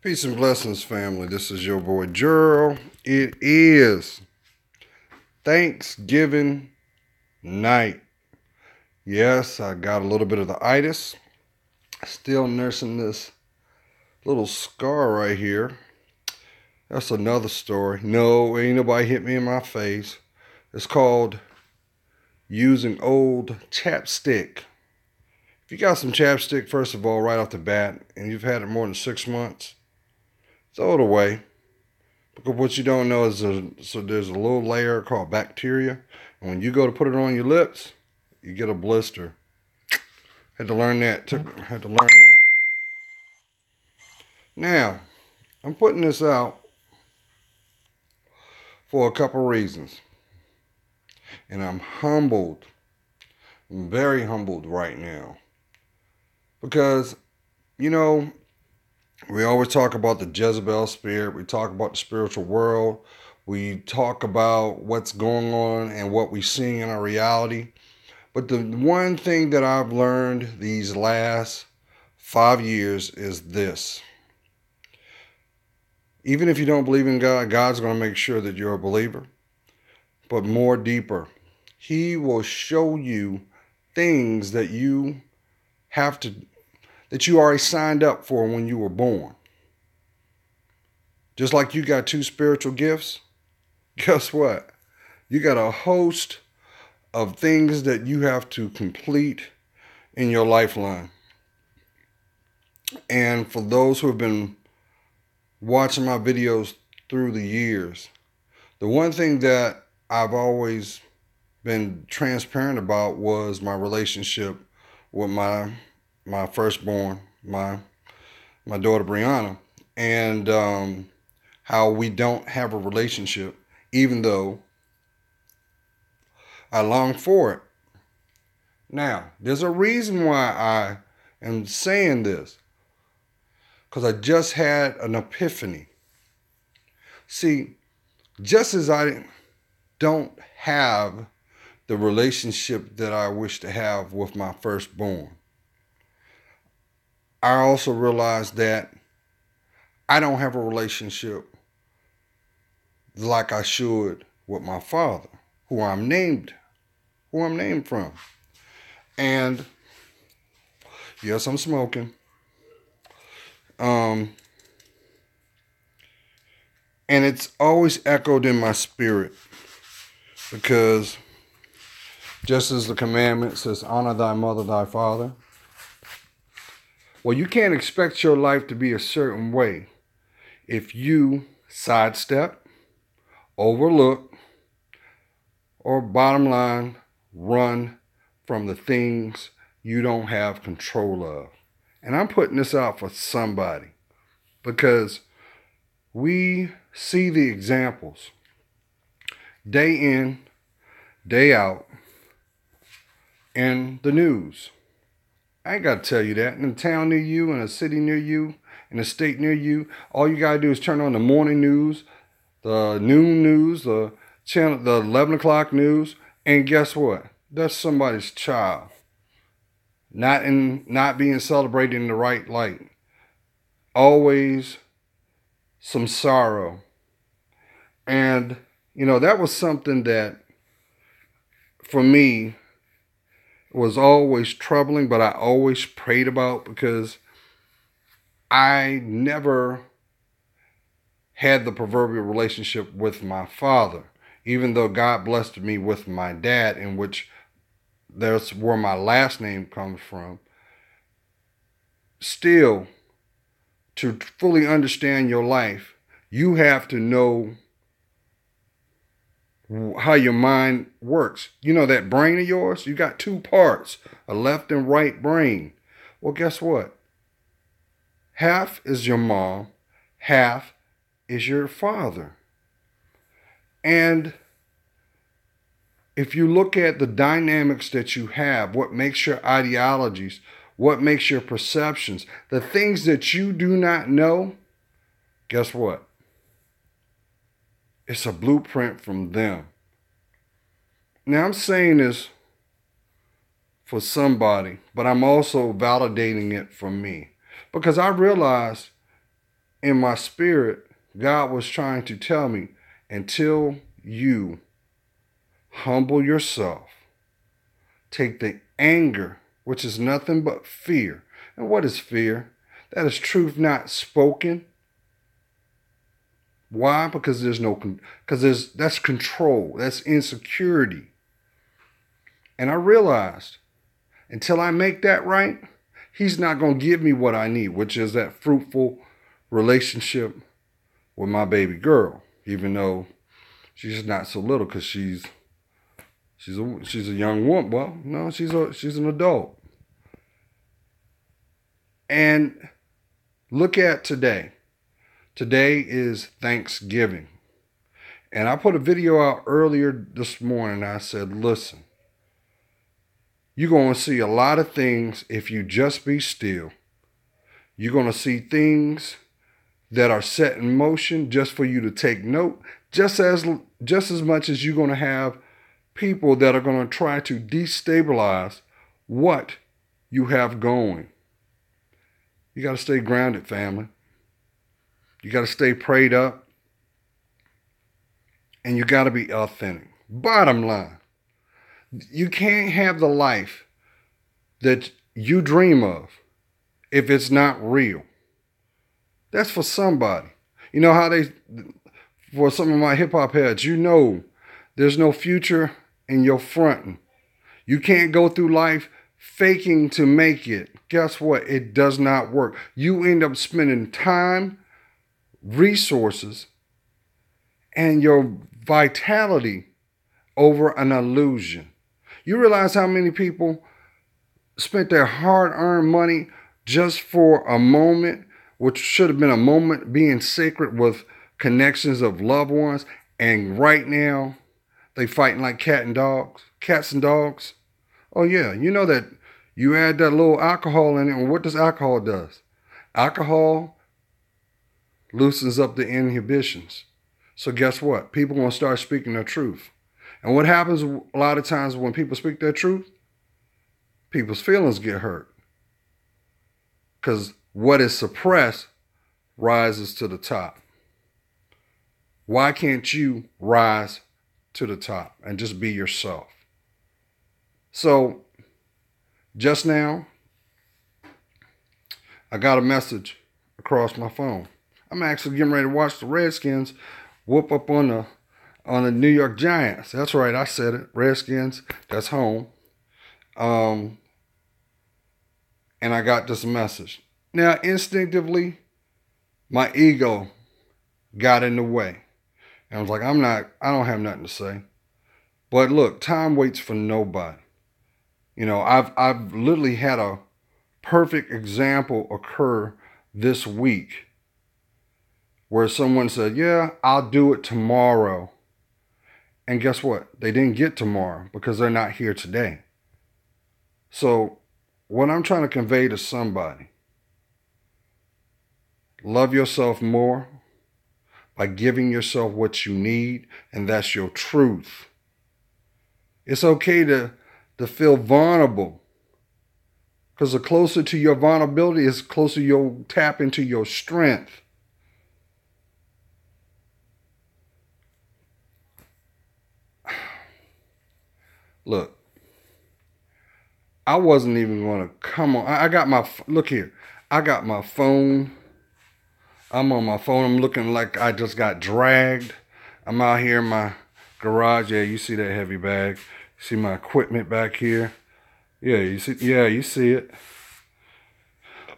Peace and blessings, family. This is your boy Gerald. It is Thanksgiving night. Yes, I got a little bit of the itis. Still nursing this little scar right here. That's another story. No, ain't nobody hit me in my face. It's called using old chapstick. If you got some chapstick, first of all, right off the bat, and you've had it more than 6 months, throw it away. Because what you don't know is there's a little layer called bacteria. And when you go to put it on your lips, you get a blister. Had to learn that. Now, I'm putting this out for a couple reasons. And I'm humbled. I'm very humbled right now. Because, we always talk about the Jezebel spirit. We talk about the spiritual world. We talk about what's going on and what we're seeing in our reality. But the one thing that I've learned these last 5 years is this. Even if you don't believe in God, God's going to make sure that you're a believer. But more deeper, He will show you things that you already signed up for when you were born. Just like you got 2 spiritual gifts, guess what? You got a host of things that you have to complete in your lifeline. And for those who have been watching my videos through the years, the one thing that I've always been transparent about was my relationship with my firstborn, my daughter Brianna, and how we don't have a relationship, even though I long for it. Now, there's a reason why I am saying this, because I just had an epiphany. See, just as I don't have the relationship that I wish to have with my firstborn, I also realized that I don't have a relationship like I should with my father, who I'm named from. And yes, I'm smoking. And it's always echoed in my spirit, because just as the commandment says, honor thy mother, thy father. Well, you can't expect your life to be a certain way if you sidestep, overlook, or bottom line, run from the things you don't have control of. And I'm putting this out for somebody, because we see the examples day in, day out in the news. I ain't got to tell you that. In a town near you, in a city near you, in a state near you, all you got to do is turn on the morning news, the noon news, the 11 o'clock news, and guess what? That's somebody's child. Not being celebrated in the right light. Always some sorrow. And, that was something that, for me, was always troubling, but I always prayed about, because I never had the proverbial relationship with my father, even though God blessed me with my dad, in which that's where my last name comes from. Still, to fully understand your life, you have to know how your mind works. You know that brain of yours? You got 2 parts, a left and right brain. Well, guess what? Half is your mom, half is your father. And if you look at the dynamics that you have, what makes your ideologies, what makes your perceptions, the things that you do not know, guess what? It's a blueprint from them. Now, I'm saying this for somebody, but I'm also validating it for me, because I realized in my spirit, God was trying to tell me, until you humble yourself, take the anger, which is nothing but fear. And what is fear? That is truth not spoken. Why? Because that's control, that's insecurity. And I realized, until I make that right, he's not going to give me what I need, which is that fruitful relationship with my baby girl, even though she's not so little, because she's a young woman. Well, no, she's an adult. And look at today. Today is Thanksgiving. And I put a video out earlier this morning. I said, listen, you're going to see a lot of things if you just be still. You're going to see things that are set in motion just for you to take note, just as much as you're going to have people that are going to try to destabilize what you have going. You got to stay grounded, family. You got to stay prayed up. And you got to be authentic. Bottom line, you can't have the life that you dream of if it's not real. That's for somebody. You know how for some of my hip hop heads, there's no future in your fronting. You can't go through life faking to make it. Guess what? It does not work. You end up spending time, resources, and your vitality over an illusion. You realize how many people spent their hard-earned money just for a moment, which should have been a moment being sacred with connections of loved ones, and right now they fighting like cats and dogs. Oh yeah, you know that you add that little alcohol in it, and what does alcohol do? Alcohol loosens up the inhibitions. So guess what? People are going to start speaking their truth. And what happens a lot of times when people speak their truth? People's feelings get hurt. Because what is suppressed rises to the top. Why can't you rise to the top and just be yourself? So, just now, I got a message across my phone. I'm actually getting ready to watch the Redskins whoop up on the New York Giants. That's right, I said it. Redskins, that's home. And I got this message. Now, instinctively, my ego got in the way. And I was like, I don't have nothing to say. But look, time waits for nobody. You know, I've literally had a perfect example occur this week where someone said, yeah, I'll do it tomorrow. And guess what? They didn't get tomorrow because they're not here today. So what I'm trying to convey to somebody, love yourself more by giving yourself what you need, and that's your truth. It's okay to feel vulnerable, because the closer to your vulnerability is closer you'll tap into your strength. Look, I wasn't even going to come on. Look here. I got my phone. I'm on my phone. I'm looking like I just got dragged. I'm out here in my garage. Yeah, you see that heavy bag. See my equipment back here. Yeah, you see it.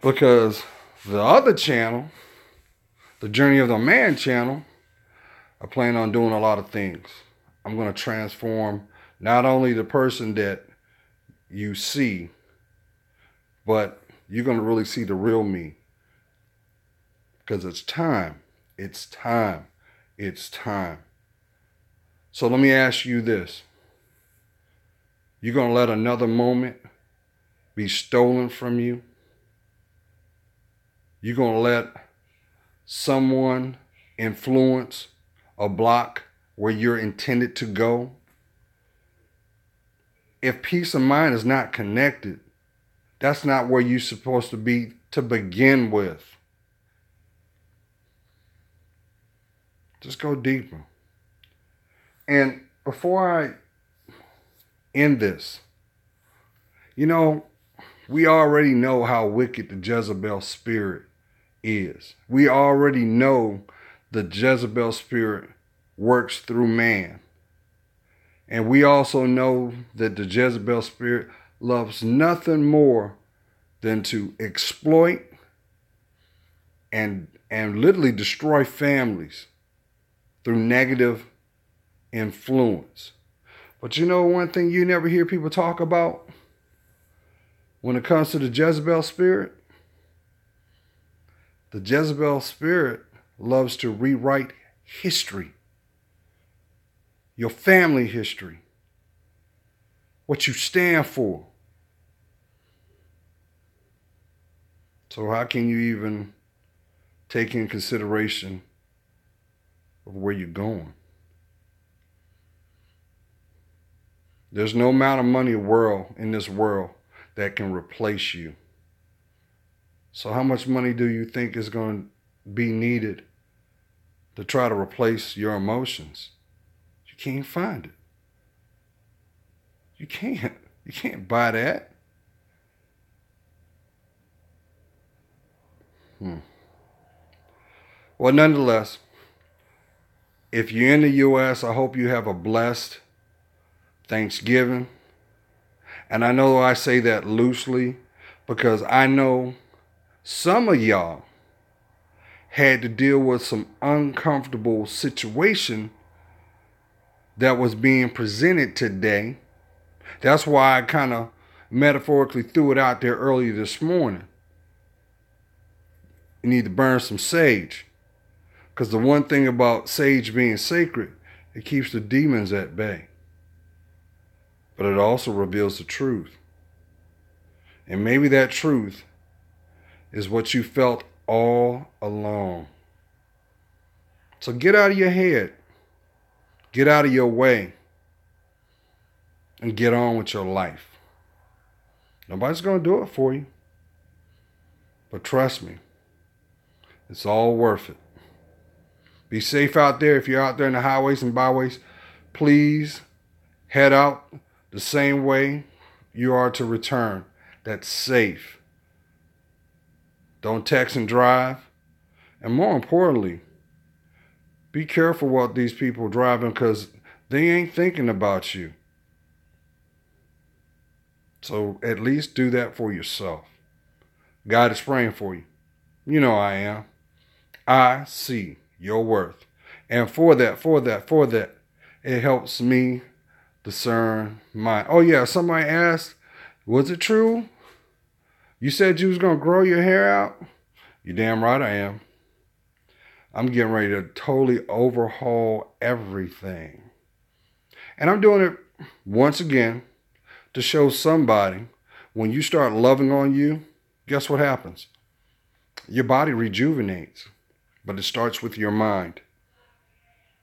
Because the other channel, the Journey of the Man channel, I plan on doing a lot of things. I'm going to transform not only the person that you see, but you're going to really see the real me. Because it's time. It's time. It's time. So let me ask you this. You're going to let another moment be stolen from you? You're going to let someone influence a block where you're intended to go? If peace of mind is not connected, that's not where you're supposed to be to begin with. Just go deeper. And before I end this, we already know how wicked the Jezebel spirit is. We already know the Jezebel spirit works through man. And we also know that the Jezebel spirit loves nothing more than to exploit and literally destroy families through negative influence. But one thing you never hear people talk about when it comes to the Jezebel spirit? The Jezebel spirit loves to rewrite history. Your family history. What you stand for. So how can you even take in consideration of where you're going? There's no amount of money in this world that can replace you. So how much money do you think is going to be needed to try to replace your emotions? You can't find it. You can't. You can't buy that. Well, nonetheless, if you're in the U.S., I hope you have a blessed Thanksgiving. And I know I say that loosely because I know some of y'all had to deal with some uncomfortable situation that was being presented today. That's why I kind of metaphorically threw it out there earlier this morning. You need to burn some sage. Because the one thing about sage being sacred, it keeps the demons at bay. But it also reveals the truth. And maybe that truth is what you felt all along. So get out of your head. Get out of your way. And get on with your life. Nobody's going to do it for you. But trust me, it's all worth it. Be safe out there. If you're out there in the highways and byways, please head out the same way you are to return. That's safe. Don't text and drive. And more importantly, be careful what these people driving because they ain't thinking about you. So at least do that for yourself. God is praying for you. You know I am. I see your worth. And for that, it helps me discern mine. Oh yeah, somebody asked, was it true? You said you was going to grow your hair out? You damn right I am. I'm getting ready to totally overhaul everything. And I'm doing it once again to show somebody when you start loving on you, guess what happens? Your body rejuvenates, but it starts with your mind.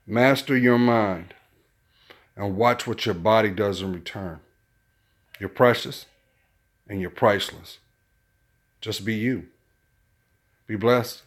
Master your mind and watch what your body does in return. You're precious and you're priceless. Just be you. Be blessed.